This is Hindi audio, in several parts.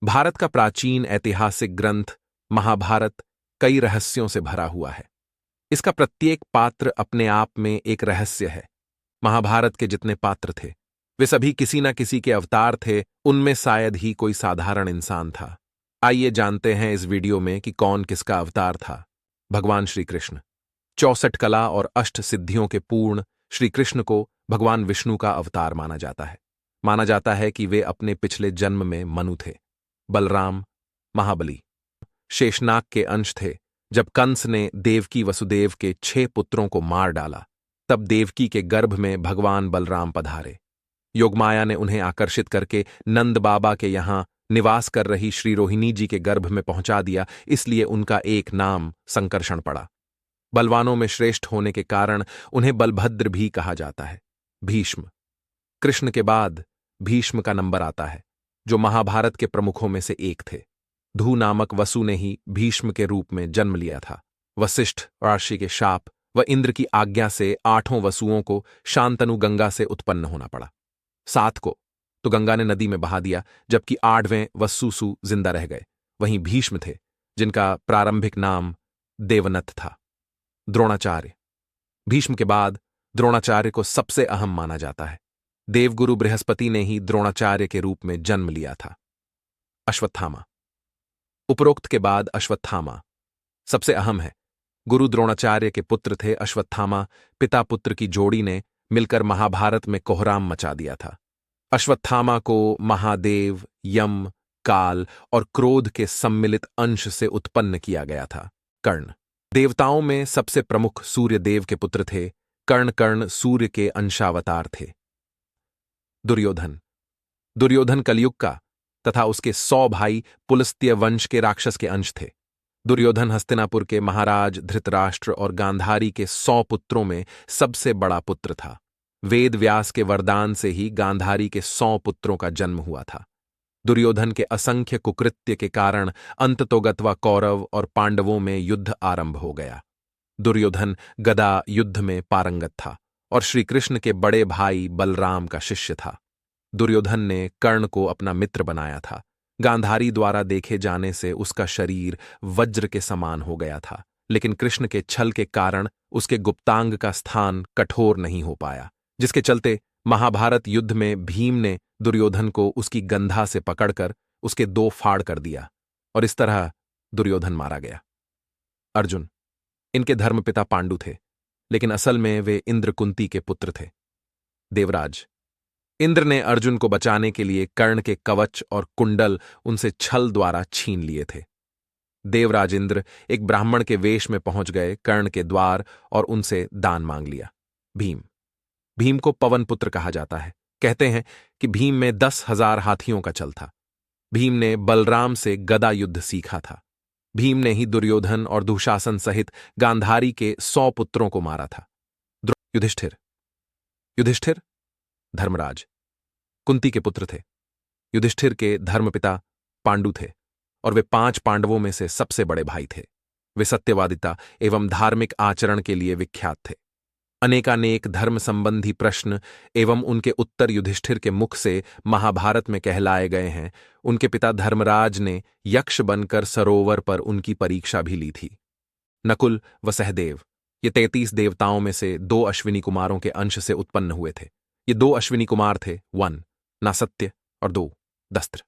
भारत का प्राचीन ऐतिहासिक ग्रंथ महाभारत कई रहस्यों से भरा हुआ है। इसका प्रत्येक पात्र अपने आप में एक रहस्य है। महाभारत के जितने पात्र थे वे सभी किसी न किसी के अवतार थे, उनमें शायद ही कोई साधारण इंसान था। आइए जानते हैं इस वीडियो में कि कौन किसका अवतार था। भगवान श्री कृष्ण। 64 कला और अष्ट सिद्धियों के पूर्ण श्री कृष्ण को भगवान विष्णु का अवतार माना जाता है। माना जाता है कि वे अपने पिछले जन्म में मनु थे। बलराम, महाबली, शेषनाग के अंश थे। जब कंस ने देवकी वसुदेव के 6 पुत्रों को मार डाला, तब देवकी के गर्भ में भगवान बलराम पधारे। योगमाया ने उन्हें आकर्षित करके नंद बाबा के यहां निवास कर रही श्री रोहिणी जी के गर्भ में पहुंचा दिया, इसलिए उनका एक नाम संकर्षण पड़ा। बलवानों में श्रेष्ठ होने के कारण उन्हें बलभद्र भी कहा जाता है। भीष्म। कृष्ण के बाद भीष्म का नंबर आता है, जो महाभारत के प्रमुखों में से एक थे। धू नामक वसु ने ही भीष्म के रूप में जन्म लिया था। वशिष्ठ ऋषि के शाप व इंद्र की आज्ञा से 8 वसुओं को शांतनु गंगा से उत्पन्न होना पड़ा। 7 को तो गंगा ने नदी में बहा दिया, जबकि 8वें वसुसु जिंदा रह गए। वहीं भीष्म थे, जिनका प्रारंभिक नाम देवनथ था। द्रोणाचार्य। भीष्म के बाद द्रोणाचार्य को सबसे अहम माना जाता है। देवगुरु बृहस्पति ने ही द्रोणाचार्य के रूप में जन्म लिया था। अश्वत्थामा। उपरोक्त के बाद अश्वत्थामा सबसे अहम है। गुरु द्रोणाचार्य के पुत्र थे अश्वत्थामा। पिता पुत्र की जोड़ी ने मिलकर महाभारत में कोहराम मचा दिया था। अश्वत्थामा को महादेव, यम, काल और क्रोध के सम्मिलित अंश से उत्पन्न किया गया था। कर्ण। देवताओं में सबसे प्रमुख सूर्य देव के पुत्र थे। कर्ण सूर्य के अंशावतार थे। दुर्योधन। दुर्योधन कलयुग का तथा उसके 100 भाई पुलस्त्य वंश के राक्षस के अंश थे। दुर्योधन हस्तिनापुर के महाराज धृतराष्ट्र और गांधारी के 100 पुत्रों में सबसे बड़ा पुत्र था। वेद व्यास के वरदान से ही गांधारी के 100 पुत्रों का जन्म हुआ था। दुर्योधन के असंख्य कुकृत्य के कारण अंततोगत्वा कौरव और पांडवों में युद्ध आरंभ हो गया। दुर्योधन गदा युद्ध में पारंगत था और श्री कृष्ण के बड़े भाई बलराम का शिष्य था। दुर्योधन ने कर्ण को अपना मित्र बनाया था। गांधारी द्वारा देखे जाने से उसका शरीर वज्र के समान हो गया था, लेकिन कृष्ण के छल के कारण उसके गुप्तांग का स्थान कठोर नहीं हो पाया, जिसके चलते महाभारत युद्ध में भीम ने दुर्योधन को उसकी गंधा से पकड़कर उसके 2 फाड़ कर दिया और इस तरह दुर्योधन मारा गया। अर्जुन। इनके धर्मपिता पांडु थे, लेकिन असल में वे इंद्र कुंती के पुत्र थे। देवराज। इंद्र ने अर्जुन को बचाने के लिए कर्ण के कवच और कुंडल उनसे छल द्वारा छीन लिए थे। देवराज इंद्र एक ब्राह्मण के वेश में पहुंच गए कर्ण के द्वार और उनसे दान मांग लिया। भीम। भीम को पवन पुत्र कहा जाता है। कहते हैं कि भीम में 10,000 हाथियों का चल था। भीम ने बलराम से गदा युद्ध सीखा था। भीम ने ही दुर्योधन और दुशासन सहित गांधारी के 100 पुत्रों को मारा था। युधिष्ठिर। युधिष्ठिर धर्मराज, कुंती के पुत्र थे। युधिष्ठिर के धर्मपिता पांडु थे और वे 5 पांडवों में से सबसे बड़े भाई थे। वे सत्यवादिता एवं धार्मिक आचरण के लिए विख्यात थे। अनेकानेक धर्म संबंधी प्रश्न एवं उनके उत्तर युधिष्ठिर के मुख से महाभारत में कहलाए गए हैं। उनके पिता धर्मराज ने यक्ष बनकर सरोवर पर उनकी परीक्षा भी ली थी। नकुल व सहदेव। ये 33 देवताओं में से 2 अश्विनी कुमारों के अंश से उत्पन्न हुए थे। ये 2 अश्विनी कुमार थे, 1 नासत्य और 2 दस्त्र।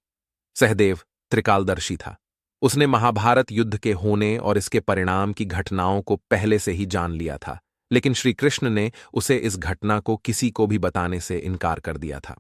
सहदेव त्रिकालदर्शी था। उसने महाभारत युद्ध के होने और इसके परिणाम की घटनाओं को पहले से ही जान लिया था, लेकिन श्री कृष्ण ने उसे इस घटना को किसी को भी बताने से इनकार कर दिया था।